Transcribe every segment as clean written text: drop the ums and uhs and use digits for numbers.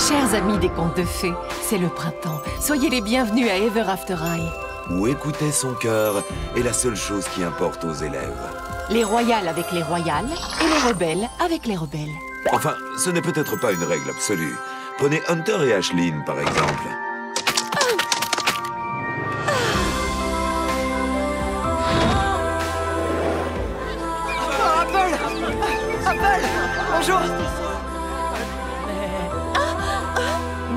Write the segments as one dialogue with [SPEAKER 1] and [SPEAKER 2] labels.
[SPEAKER 1] Chers amis des contes de fées, c'est le printemps. Soyez les bienvenus à Ever After High.
[SPEAKER 2] Où écouter son cœur est la seule chose qui importe aux élèves.
[SPEAKER 1] Les royales avec les royales et les rebelles avec les rebelles.
[SPEAKER 2] Enfin, ce n'est peut-être pas une règle absolue. Prenez Hunter et Aisling, par exemple.
[SPEAKER 3] Apple! Bonjour!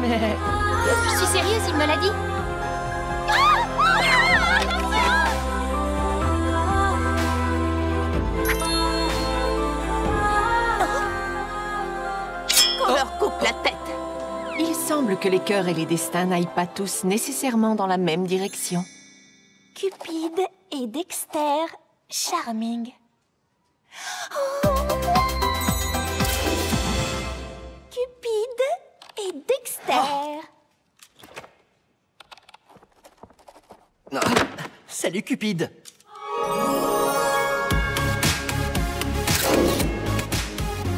[SPEAKER 1] Mais...
[SPEAKER 4] Je suis sérieuse, il me l'a dit.
[SPEAKER 1] Qu'on leur coupe la tête! Il semble que les cœurs et les destins n'aillent pas tous nécessairement dans la même direction.
[SPEAKER 4] Cupid et Dexter, charming. Cupid et Dexter.
[SPEAKER 3] Salut Cupid!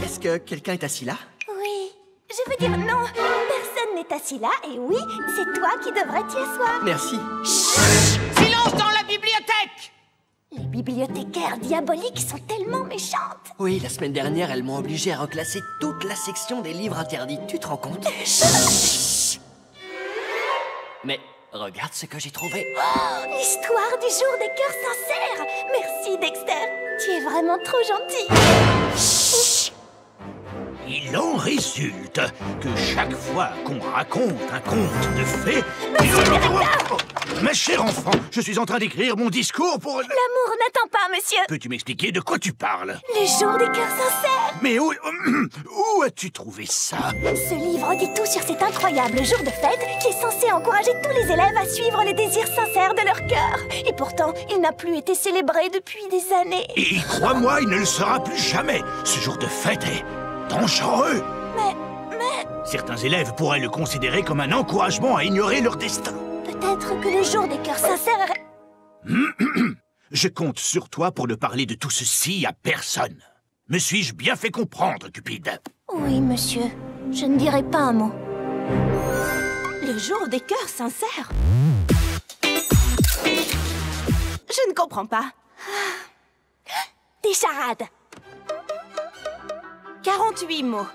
[SPEAKER 3] Est-ce que quelqu'un est assis là?
[SPEAKER 4] Oui, je veux dire non, personne n'est assis là et oui, c'est toi qui devrais t'y asseoir.
[SPEAKER 3] Merci.
[SPEAKER 5] Silence dans la bibliothèque!
[SPEAKER 4] Les bibliothécaires diaboliques sont tellement méchantes.
[SPEAKER 3] Oui, la semaine dernière, elles m'ont obligé à reclasser toute la section des livres interdits. Tu te rends compte? Mais regarde ce que j'ai trouvé.
[SPEAKER 4] Oh, l'histoire du jour des cœurs sincères. Merci Dexter, tu es vraiment trop gentil.
[SPEAKER 6] Il en résulte que chaque fois qu'on raconte un conte de fées... Ma chère enfant, je suis en train d'écrire mon discours pour...
[SPEAKER 4] L'amour n'attend pas, monsieur.
[SPEAKER 6] Peux-tu m'expliquer de quoi tu parles?
[SPEAKER 4] Le jour des cœurs sincères.
[SPEAKER 6] Mais où as-tu trouvé ça?
[SPEAKER 4] Ce livre dit tout sur cet incroyable jour de fête qui est censé encourager tous les élèves à suivre les désirs sincères de leur cœur. Et pourtant, il n'a plus été célébré depuis des années.
[SPEAKER 6] Et crois-moi, il ne le sera plus jamais. Ce jour de fête est dangereux.
[SPEAKER 4] Mais...
[SPEAKER 6] Certains élèves pourraient le considérer comme un encouragement à ignorer leur destin.
[SPEAKER 4] Peut-être que le jour des cœurs sincères...
[SPEAKER 6] Je compte sur toi pour ne parler de tout ceci à personne. Me suis-je bien fait comprendre, Cupid?
[SPEAKER 4] Oui, monsieur. Je ne dirai pas un mot.
[SPEAKER 7] Le jour des cœurs sincères? Je ne comprends pas.
[SPEAKER 4] Des charades.
[SPEAKER 7] 48 mots.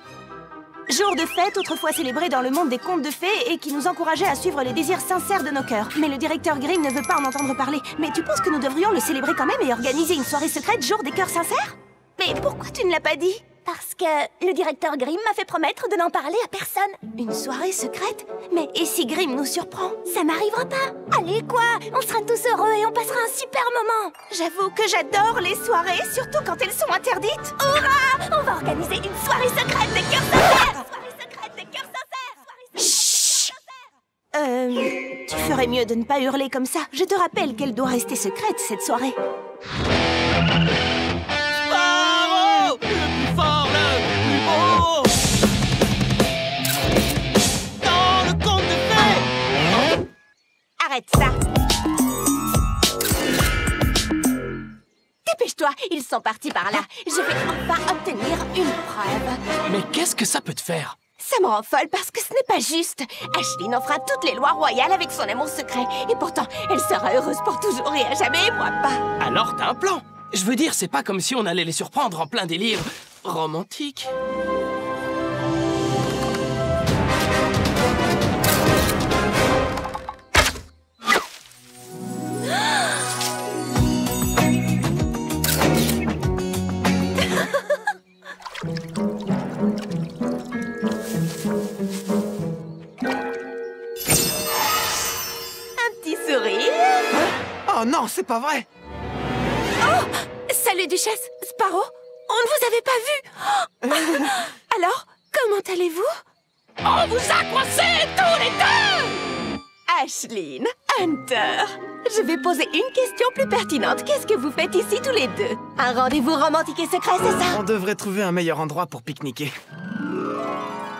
[SPEAKER 7] Jour de fête, autrefois célébré dans le monde des contes de fées et qui nous encourageait à suivre les désirs sincères de nos cœurs. Mais le directeur Grimm ne veut pas en entendre parler. Mais tu penses que nous devrions le célébrer quand même et organiser une soirée secrète jour des cœurs sincères? Mais pourquoi tu ne l'as pas dit?
[SPEAKER 4] Parce que le directeur Grimm m'a fait promettre de n'en parler à personne.
[SPEAKER 7] Une soirée secrète? Mais et si Grimm nous surprend?
[SPEAKER 4] Ça m'arrivera pas. Allez, quoi? On sera tous heureux et on passera un super moment.
[SPEAKER 7] J'avoue que j'adore les soirées, surtout quand elles sont interdites.
[SPEAKER 4] Hurrah! On va organiser une soirée secrète des cœurs sincères. Soirée secrète des cœurs sincères.
[SPEAKER 7] Chut! Tu ferais mieux de ne pas hurler comme ça. Je te rappelle qu'elle doit rester secrète, cette soirée.
[SPEAKER 5] Bravo! Le plus fort, le plus beau! Dans le conte de fées!
[SPEAKER 7] Arrête ça! Dépêche-toi, ils sont partis par là. Je vais enfin obtenir une preuve.
[SPEAKER 5] Mais qu'est-ce que ça peut te faire?
[SPEAKER 7] Ça me rend folle parce que ce n'est pas juste. Aisling enfreint toutes les lois royales avec son amour secret. Et pourtant, elle sera heureuse pour toujours et à jamais, et moi pas.
[SPEAKER 5] Alors t'as un plan? Je veux dire, c'est pas comme si on allait les surprendre en plein délire romantique.
[SPEAKER 3] Oh non, c'est pas vrai!
[SPEAKER 7] Oh! Salut, Duchesse! Sparrow! On ne vous avait pas vu! Alors, comment allez-vous?
[SPEAKER 5] On vous a coincés tous les deux!
[SPEAKER 7] Aisling, Hunter, je vais poser une question plus pertinente. Qu'est-ce que vous faites ici tous les deux? Un rendez-vous romantique et secret, c'est ça?
[SPEAKER 3] On devrait trouver un meilleur endroit pour pique-niquer.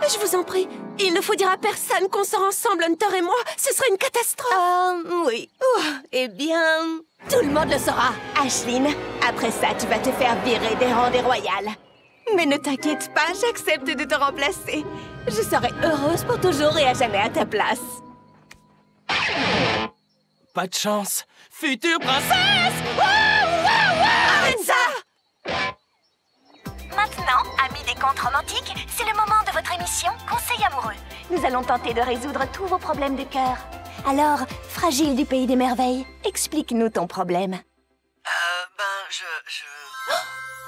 [SPEAKER 7] Je vous en prie, il ne faut dire à personne qu'on sort ensemble, Hunter et moi. Ce serait une catastrophe. Oui. Oh, eh bien, tout le monde le saura. Aisling, après ça, tu vas te faire virer des rangs des royales.
[SPEAKER 1] Mais ne t'inquiète pas, j'accepte de te remplacer. Je serai heureuse pour toujours et à jamais à ta place.
[SPEAKER 5] Pas de chance. Future princesse!
[SPEAKER 1] Arrête ça!
[SPEAKER 4] Maintenant, amis des contes romantiques, c'est le moment de votre émission Conseil amoureux. Nous allons tenter de résoudre tous vos problèmes de cœur. Alors, Fragile du pays des merveilles, explique-nous ton problème.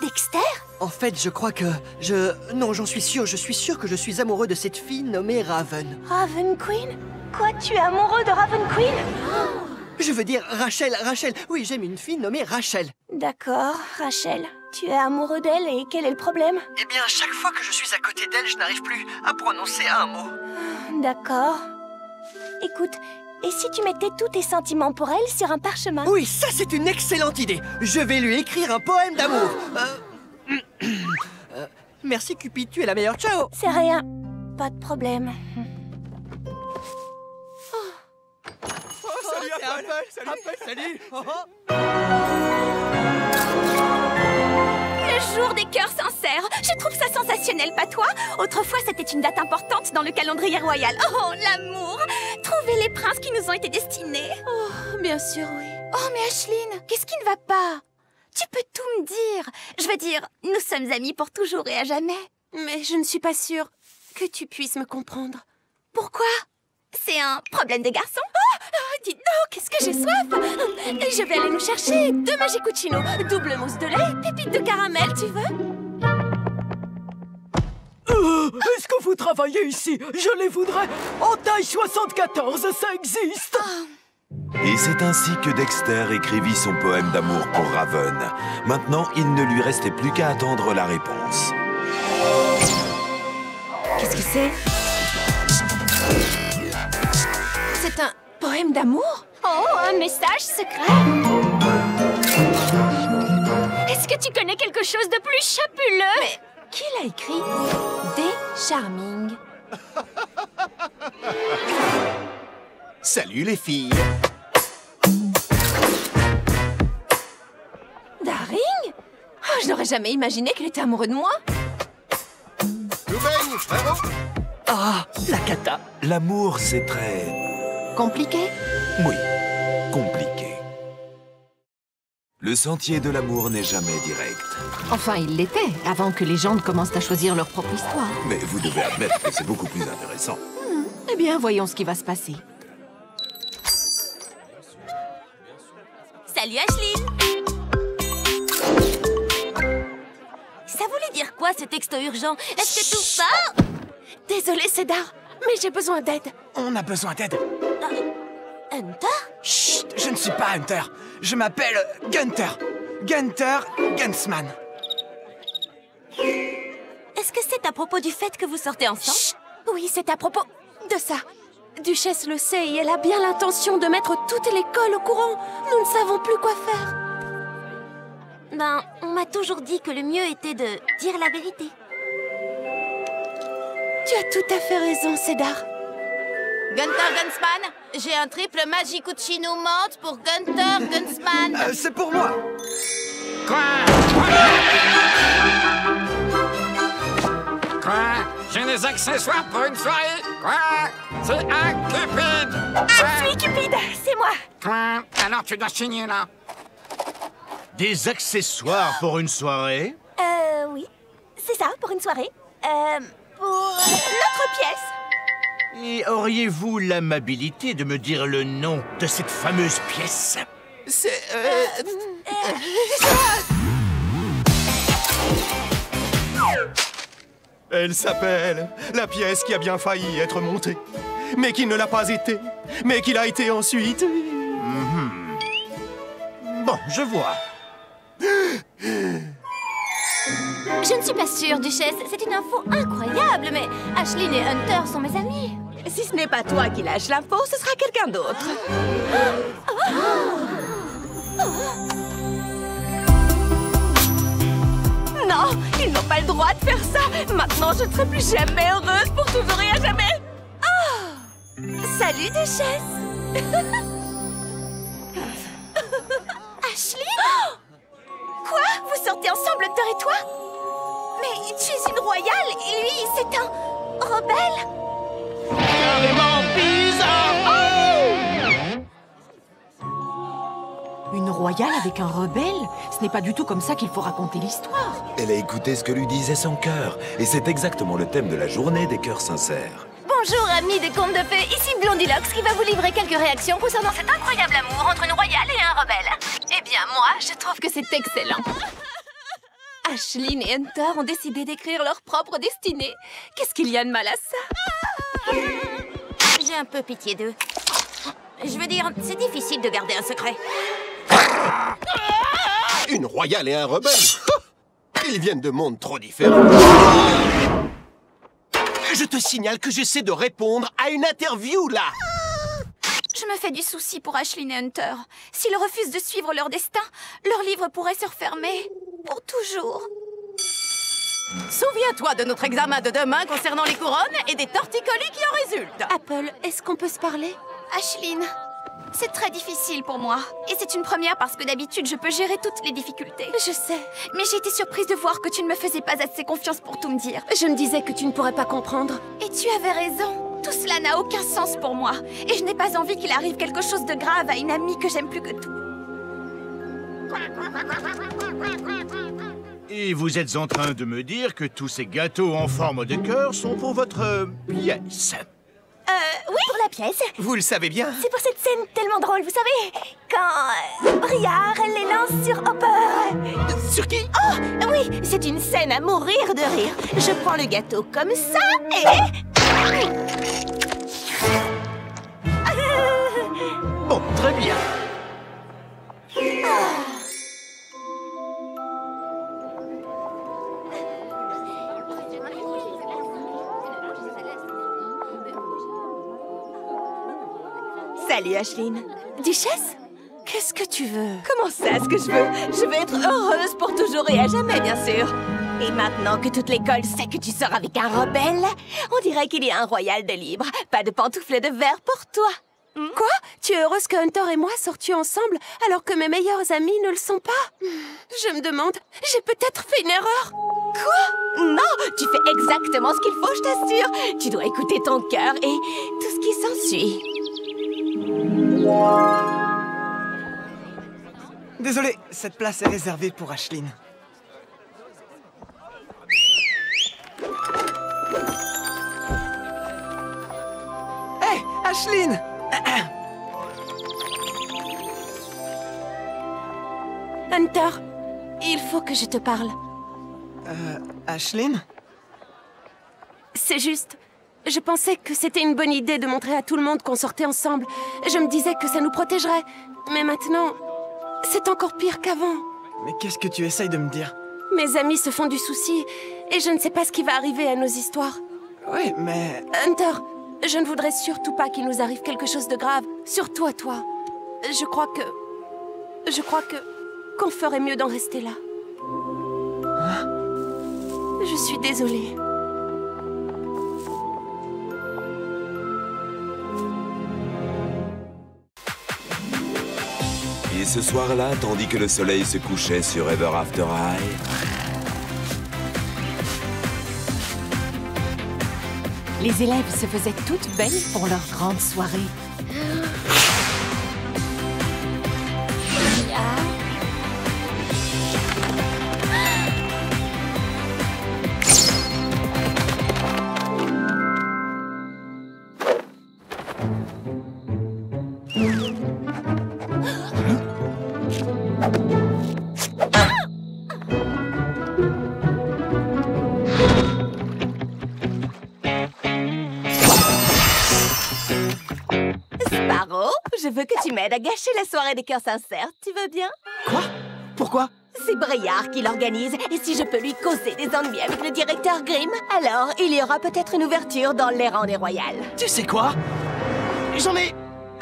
[SPEAKER 4] Dexter?
[SPEAKER 3] En fait, je crois que... Non, je suis sûr que je suis amoureux de cette fille nommée Raven.
[SPEAKER 4] Raven Queen? Quoi, tu es amoureux de Raven Queen?
[SPEAKER 3] Je veux dire Rachel. Oui, j'aime une fille nommée Rachel.
[SPEAKER 4] D'accord, Rachel. Tu es amoureux d'elle et quel est le problème?
[SPEAKER 3] Eh bien, chaque fois que je suis à côté d'elle, je n'arrive plus à prononcer un mot.
[SPEAKER 4] D'accord. Écoute, et si tu mettais tous tes sentiments pour elle sur un parchemin?
[SPEAKER 3] Oui, ça c'est une excellente idée. Je vais lui écrire un poème d'amour. Merci Cupid, tu es la meilleure. Ciao.
[SPEAKER 4] C'est rien. Pas de problème.
[SPEAKER 3] Salut Apple. Salut.
[SPEAKER 7] Le jour des cœurs sincères. Je trouve ça sensationnel, pas toi? Autrefois, c'était une date importante dans le calendrier royal. Oh, l'amour! Trouver les princes qui nous ont été destinés.
[SPEAKER 1] Oh, bien sûr, oui.
[SPEAKER 7] Oh, mais Ashline, qu'est-ce qui ne va pas? Tu peux tout me dire. Je veux dire, nous sommes amis pour toujours et à jamais.
[SPEAKER 1] Mais je ne suis pas sûre que tu puisses me comprendre.
[SPEAKER 7] Pourquoi? C'est un problème de garçon? Oh, dis donc, qu'est-ce que j'ai soif!
[SPEAKER 1] Et je vais aller nous chercher 2 Magicouchino, double mousse de lait, pépites de caramel, tu veux?
[SPEAKER 8] Est-ce que vous travaillez ici? Je les voudrais en taille 74, ça existe!
[SPEAKER 2] Et c'est ainsi que Dexter écrivit son poème d'amour pour Raven. Maintenant, il ne lui restait plus qu'à attendre la réponse.
[SPEAKER 1] Qu'est-ce que c'est? C'est un poème d'amour?
[SPEAKER 7] Oh, un message secret! Est-ce que tu connais quelque chose de plus chapuleux?
[SPEAKER 1] Mais qui l'a écrit? Des Charming.
[SPEAKER 6] Salut les filles.
[SPEAKER 1] Daring? Oh, je n'aurais jamais imaginé qu'il était amoureux de moi.
[SPEAKER 3] Ah, la cata.
[SPEAKER 2] L'amour, c'est très...
[SPEAKER 1] Compliqué?
[SPEAKER 2] Oui, compliqué. Le sentier de l'amour n'est jamais direct.
[SPEAKER 1] Enfin, il l'était, avant que les gens ne commencent à choisir leur propre histoire.
[SPEAKER 2] Mais vous devez admettre que c'est beaucoup plus intéressant.
[SPEAKER 1] Eh bien, voyons ce qui va se passer.
[SPEAKER 7] Salut Ashline! Ça voulait dire quoi ce texto urgent? Est-ce que tout ça?
[SPEAKER 1] Désolée, Cédar, mais j'ai besoin d'aide.
[SPEAKER 5] On a besoin d'aide.
[SPEAKER 7] Hunter?
[SPEAKER 5] Chut, je ne suis pas Hunter. Je m'appelle Gunther. Gunther Gunsman.
[SPEAKER 7] Est-ce que c'est à propos du fait que vous sortez ensemble?
[SPEAKER 1] Chut. Oui, c'est à propos de ça. Duchesse le sait et elle a bien l'intention de mettre toute l'école au courant. Nous ne savons plus quoi faire.
[SPEAKER 7] Ben, on m'a toujours dit que le mieux était de dire la vérité.
[SPEAKER 1] Tu as tout à fait raison, Cédar.
[SPEAKER 9] Gunther Gunsman, j'ai un triple Magicouchino menthe pour Gunther Gunsman.
[SPEAKER 3] C'est pour moi.
[SPEAKER 10] Quoi? J'ai des accessoires pour une soirée? Quoi? C'est un Cupid!
[SPEAKER 4] Je suis Cupid, c'est moi.
[SPEAKER 10] Quoi? Alors tu dois signer là.
[SPEAKER 6] Des accessoires pour une soirée?
[SPEAKER 4] Oui. C'est ça, pour une soirée. Pour notre pièce.
[SPEAKER 6] Et auriez-vous l'amabilité de me dire le nom de cette fameuse pièce?
[SPEAKER 5] C'est...
[SPEAKER 11] Elle s'appelle la pièce qui a bien failli être montée, mais qui ne l'a pas été, mais qui l'a été ensuite.
[SPEAKER 6] Bon, je vois.
[SPEAKER 7] Je ne suis pas sûre, Duchesse. C'est une info incroyable, mais Ashline et Hunter sont mes amis.
[SPEAKER 1] Si ce n'est pas toi qui lâche l'info, ce sera quelqu'un d'autre. Non, ils n'ont pas le droit de faire ça. Maintenant, je ne serai plus jamais heureuse pour toujours et à jamais. Oh! Salut, Duchesse.
[SPEAKER 7] Ashline? Quoi? Vous sortez ensemble, Hunter et toi? Mais tu es une royale et lui, c'est un rebelle.
[SPEAKER 12] Carrément bizarre.
[SPEAKER 13] Une royale avec un rebelle? Ce n'est pas du tout comme ça qu'il faut raconter l'histoire.
[SPEAKER 2] Elle a écouté ce que lui disait son cœur. Et c'est exactement le thème de la journée des cœurs sincères.
[SPEAKER 4] Bonjour amis des contes de fées, ici Blondilocks qui va vous livrer quelques réactions concernant cet incroyable amour entre une royale et un rebelle.
[SPEAKER 1] Eh bien, moi, je trouve que c'est excellent. Aisling et Hunter ont décidé d'écrire leur propre destinée. Qu'est-ce qu'il y a de mal à ça?
[SPEAKER 4] J'ai un peu pitié d'eux. Je veux dire, c'est difficile de garder un secret.
[SPEAKER 11] Une royale et un rebelle? Ils viennent de mondes trop différents. Je te signale que j'essaie de répondre à une interview, là.
[SPEAKER 1] Je me fais du souci pour Aisling et Hunter. S'ils refusent de suivre leur destin, leur livre pourrait se refermer pour toujours.
[SPEAKER 9] Souviens-toi de notre examen de demain concernant les couronnes et des torticolis qui en résultent.
[SPEAKER 7] Apple, est-ce qu'on peut se parler?
[SPEAKER 1] Aisling, c'est très difficile pour moi. Et c'est une première parce que d'habitude, je peux gérer toutes les difficultés.
[SPEAKER 7] Je sais.
[SPEAKER 1] Mais j'ai été surprise de voir que tu ne me faisais pas assez confiance pour tout me dire.
[SPEAKER 7] Je me disais que tu ne pourrais pas comprendre.
[SPEAKER 1] Et tu avais raison. Tout cela n'a aucun sens pour moi. Et je n'ai pas envie qu'il arrive quelque chose de grave à une amie que j'aime plus que tout.
[SPEAKER 6] Et vous êtes en train de me dire que tous ces gâteaux en forme de cœur sont pour votre pièce?
[SPEAKER 4] Oui, pour la pièce.
[SPEAKER 11] Vous le savez bien.
[SPEAKER 4] C'est pour cette scène tellement drôle, vous savez, quand Briare les lance sur Hopper.
[SPEAKER 11] Sur qui?
[SPEAKER 7] Oh, oui, c'est une scène à mourir de rire. Je prends le gâteau comme ça et...
[SPEAKER 11] Bon, très bien.
[SPEAKER 7] Salut, Aisling. Duchesse? Qu'est-ce que tu veux?
[SPEAKER 1] Comment ça, ce que je veux? Je veux être heureuse pour toujours et à jamais, bien sûr.
[SPEAKER 7] Et maintenant que toute l'école sait que tu sors avec un rebelle, on dirait qu'il y a un royal de libre. Pas de pantoufles de verre pour toi. Quoi? Tu es heureuse que Hunter et moi sortions ensemble alors que mes meilleurs amis ne le sont pas? Je me demande, j'ai peut-être fait une erreur.
[SPEAKER 1] Quoi? Non, tu fais exactement ce qu'il faut, je t'assure. Tu dois écouter ton cœur et tout ce qui s'ensuit.
[SPEAKER 5] Désolé, cette place est réservée pour Aisling. Hey, Aisling!
[SPEAKER 7] Hunter, il faut que je te parle.
[SPEAKER 5] Aisling?
[SPEAKER 7] C'est juste... Je pensais que c'était une bonne idée de montrer à tout le monde qu'on sortait ensemble. Je me disais que ça nous protégerait. Mais maintenant, c'est encore pire qu'avant.
[SPEAKER 5] Mais qu'est-ce que tu essayes de me dire?
[SPEAKER 7] Mes amis se font du souci et je ne sais pas ce qui va arriver à nos histoires.
[SPEAKER 5] Oui, mais...
[SPEAKER 7] Hunter, je ne voudrais surtout pas qu'il nous arrive quelque chose de grave. Surtout à toi. Je crois qu'on ferait mieux d'en rester là.
[SPEAKER 5] Hein?
[SPEAKER 7] Je suis désolée.
[SPEAKER 2] Et ce soir-là, tandis que le soleil se couchait sur Ever After High,
[SPEAKER 13] Les élèves se faisaient toutes belles pour leur grande soirée.
[SPEAKER 7] Sparrow, je veux que tu m'aides à gâcher la soirée des cœurs sincères, tu veux bien?
[SPEAKER 5] Quoi? Pourquoi?
[SPEAKER 7] C'est Briare qui l'organise, et si je peux lui causer des ennuis avec le directeur Grimm, alors il y aura peut-être une ouverture dans les rangs des royales.
[SPEAKER 5] Tu sais quoi? J'en ai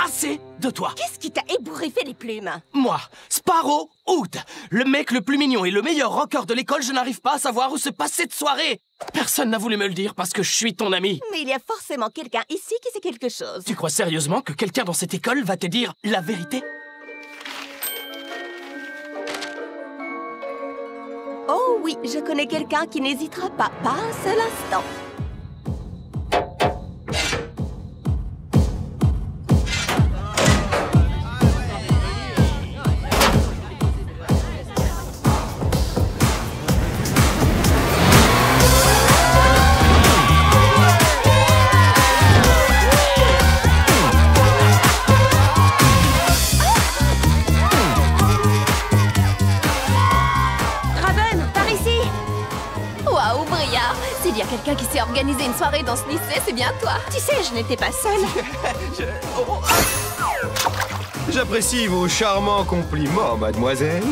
[SPEAKER 5] assez de toi.
[SPEAKER 7] Qu'est-ce qui t'a ébouriffé les plumes?
[SPEAKER 5] Moi, Sparrow Hood, le mec le plus mignon et le meilleur rocker de l'école, je n'arrive pas à savoir où se passe cette soirée. Personne n'a voulu me le dire parce que je suis ton ami.
[SPEAKER 7] Mais il y a forcément quelqu'un ici qui sait quelque chose.
[SPEAKER 5] Tu crois sérieusement que quelqu'un dans cette école va te dire la vérité?
[SPEAKER 7] Oh Oui, je connais quelqu'un qui n'hésitera pas un seul instant.
[SPEAKER 1] S'il y a quelqu'un qui sait organiser une soirée dans ce lycée, c'est bien toi.
[SPEAKER 7] Tu sais, je n'étais pas seule.
[SPEAKER 11] J'apprécie vos charmants compliments, mademoiselle.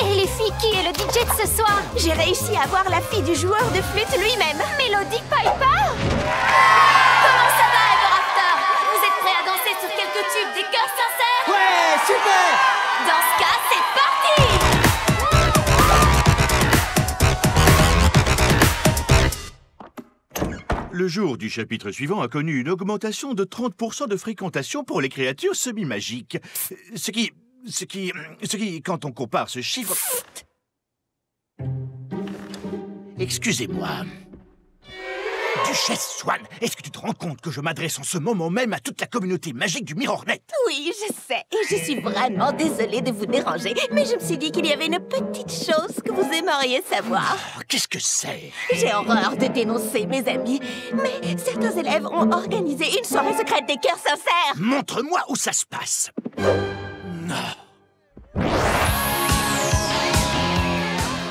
[SPEAKER 4] Et les filles, qui est le DJ de ce soir?
[SPEAKER 7] J'ai réussi à avoir la fille du joueur de flûte lui-même, Melody Piper.
[SPEAKER 9] Comment ça va, Ever After? Vous êtes prêts à danser sur quelques tubes des cœurs sincères?
[SPEAKER 3] Ouais, super!
[SPEAKER 9] Dans ce cas, c'est parti!
[SPEAKER 6] Le jour du chapitre suivant a connu une augmentation de 30% de fréquentation pour les créatures semi-magiques. Ce qui, quand on compare ce chiffre... Excusez-moi. Duchesse Swan, est-ce que tu te rends compte que je m'adresse en ce moment même à toute la communauté magique du Mirrornet?
[SPEAKER 7] Oui, je sais, et je suis vraiment désolée de vous déranger, mais je me suis dit qu'il y avait une petite chose que vous aimeriez savoir.
[SPEAKER 6] Oh, qu'est-ce que c'est?
[SPEAKER 7] J'ai horreur de dénoncer mes amis, mais certains élèves ont organisé une soirée secrète des cœurs sincères.
[SPEAKER 6] Montre-moi où ça se passe.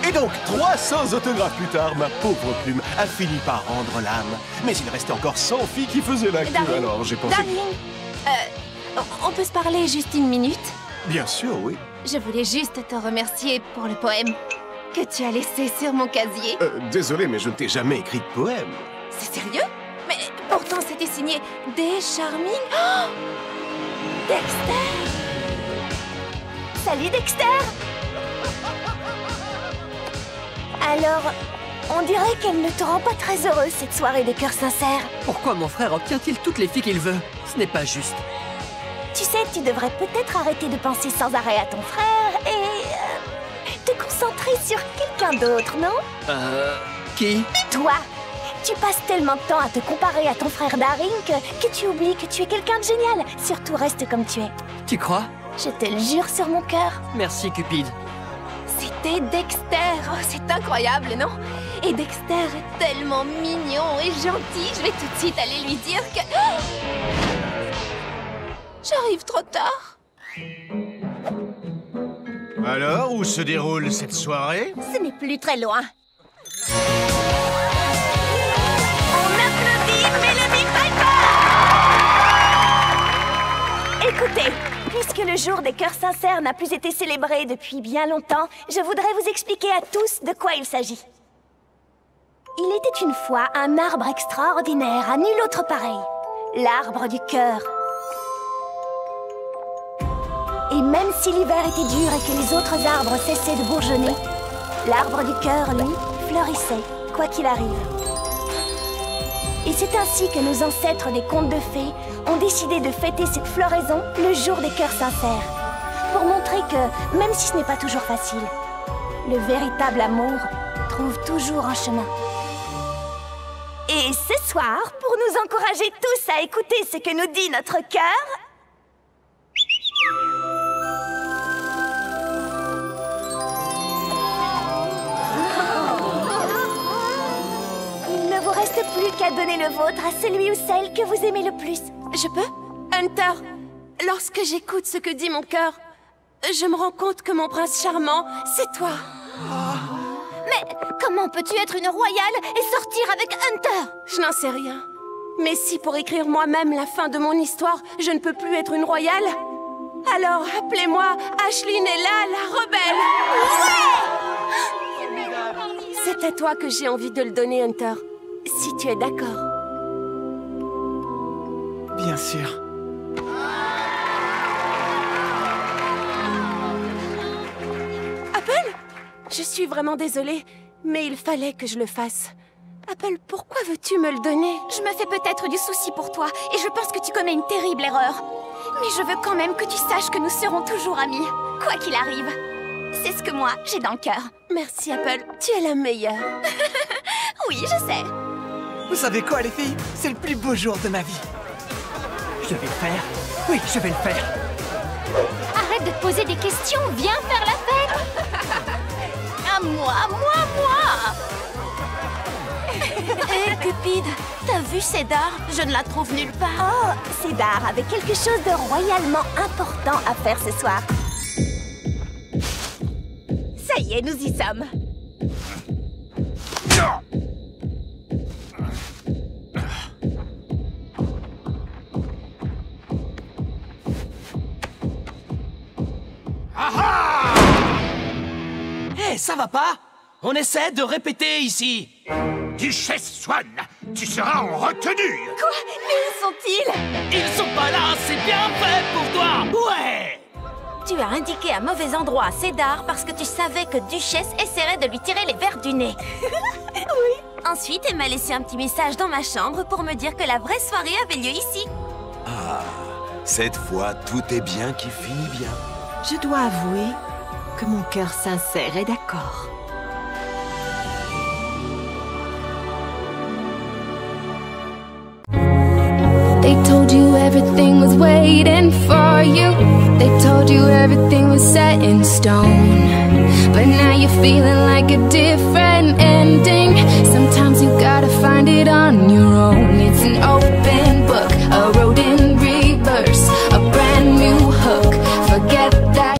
[SPEAKER 11] Et donc, 300 autographes plus tard, ma pauvre plume a fini par rendre l'âme. Mais il restait encore 100 filles qui faisaient la queue, alors j'ai pensé...
[SPEAKER 1] Darling, on peut se parler juste une minute?
[SPEAKER 11] Bien sûr, oui.
[SPEAKER 1] Je voulais juste te remercier pour le poème que tu as laissé sur mon casier.
[SPEAKER 11] Désolé, mais je ne t'ai jamais écrit de poème.
[SPEAKER 1] C'est sérieux? Mais pourtant, c'était signé Des Charming. Oh, Dexter!
[SPEAKER 4] Salut, Dexter! Alors, on dirait qu'elle ne te rend pas très heureuse, cette soirée des cœurs sincères.
[SPEAKER 3] Pourquoi mon frère obtient-il toutes les filles qu'il veut? Ce n'est pas juste.
[SPEAKER 4] Tu sais, tu devrais peut-être arrêter de penser sans arrêt à ton frère et... te concentrer sur quelqu'un d'autre, non?
[SPEAKER 3] Qui?
[SPEAKER 4] Toi! Tu passes tellement de temps à te comparer à ton frère Daring que tu oublies que tu es quelqu'un de génial. Surtout, reste comme tu es.
[SPEAKER 3] Tu crois?
[SPEAKER 4] Je te le jure sur mon cœur.
[SPEAKER 3] Merci, Cupide.
[SPEAKER 1] C'était Dexter. Oh, c'est incroyable, non? Et Dexter est tellement mignon et gentil. Je vais tout de suite aller lui dire que... J'arrive trop tard.
[SPEAKER 6] Alors, où se déroule cette soirée?
[SPEAKER 4] Ce n'est plus très loin. On applaudit Melody Piper! Écoutez, puisque le jour des cœurs sincères n'a plus été célébré depuis bien longtemps, je voudrais vous expliquer à tous de quoi il s'agit. Il était une fois un arbre extraordinaire, à nul autre pareil. L'arbre du cœur. Et même si l'hiver était dur et que les autres arbres cessaient de bourgeonner, l'arbre du cœur, lui, fleurissait, quoi qu'il arrive. Et c'est ainsi que nos ancêtres des contes de fées ont décidé de fêter cette floraison le jour des cœurs sincères, pour montrer que, même si ce n'est pas toujours facile, le véritable amour trouve toujours un chemin. Et ce soir, pour nous encourager tous à écouter ce que nous dit notre cœur, il ne vous reste plus qu'à donner le vôtre à celui ou celle que vous aimez le plus.
[SPEAKER 7] Je peux? Hunter, lorsque j'écoute ce que dit mon cœur, je me rends compte que mon prince charmant, c'est toi.
[SPEAKER 9] Mais comment peux-tu être une royale et sortir avec Hunter?
[SPEAKER 7] Je n'en sais rien. Mais si pour écrire moi-même la fin de mon histoire, je ne peux plus être une royale, alors appelez-moi Ashley Nella la rebelle. Ouais! C'est à toi que j'ai envie de le donner, Hunter. Si tu es d'accord.
[SPEAKER 3] Bien sûr.
[SPEAKER 7] Apple? Je suis vraiment désolée, mais il fallait que je le fasse. Apple, pourquoi veux-tu me le donner?
[SPEAKER 4] Je me fais peut-être du souci pour toi, et je pense que tu commets une terrible erreur. Mais je veux quand même que tu saches que nous serons toujours amis, quoi qu'il arrive. sais ce que moi, j'ai dans le cœur.
[SPEAKER 1] Merci, Apple. Tu es la meilleure.
[SPEAKER 4] Oui, je sais.
[SPEAKER 3] Vous savez quoi, les filles? C'est le plus beau jour de ma vie. Je vais le faire. Oui, je vais le faire.
[SPEAKER 4] Arrête de te poser des questions, viens faire la fête.
[SPEAKER 9] À moi. Hé, Cupid, t'as vu Cédar? Je ne la trouve nulle part.
[SPEAKER 4] Oh, Cédar avait quelque chose de royalement important à faire ce soir. Ça y est, nous y sommes.
[SPEAKER 5] Hé, ça va pas? On essaie de répéter ici.
[SPEAKER 6] Duchesse Swan, tu seras en retenue.
[SPEAKER 4] Quoi? Mais où sont-ils?
[SPEAKER 5] Ils sont pas là, c'est bien fait pour toi. Ouais.
[SPEAKER 9] Tu as indiqué un mauvais endroit à Cédar parce que tu savais que Duchesse essaierait de lui tirer les vers du nez.
[SPEAKER 4] Oui.
[SPEAKER 9] Ensuite, elle m'a laissé un petit message dans ma chambre pour me dire que la vraie soirée avait lieu ici.
[SPEAKER 2] Ah, cette fois, tout est bien qui finit bien.
[SPEAKER 13] Je dois avouer que mon cœur sincère est d'accord.
[SPEAKER 14] They told you everything was waiting for you. They told you everything was set in stone. But now you're feeling like a different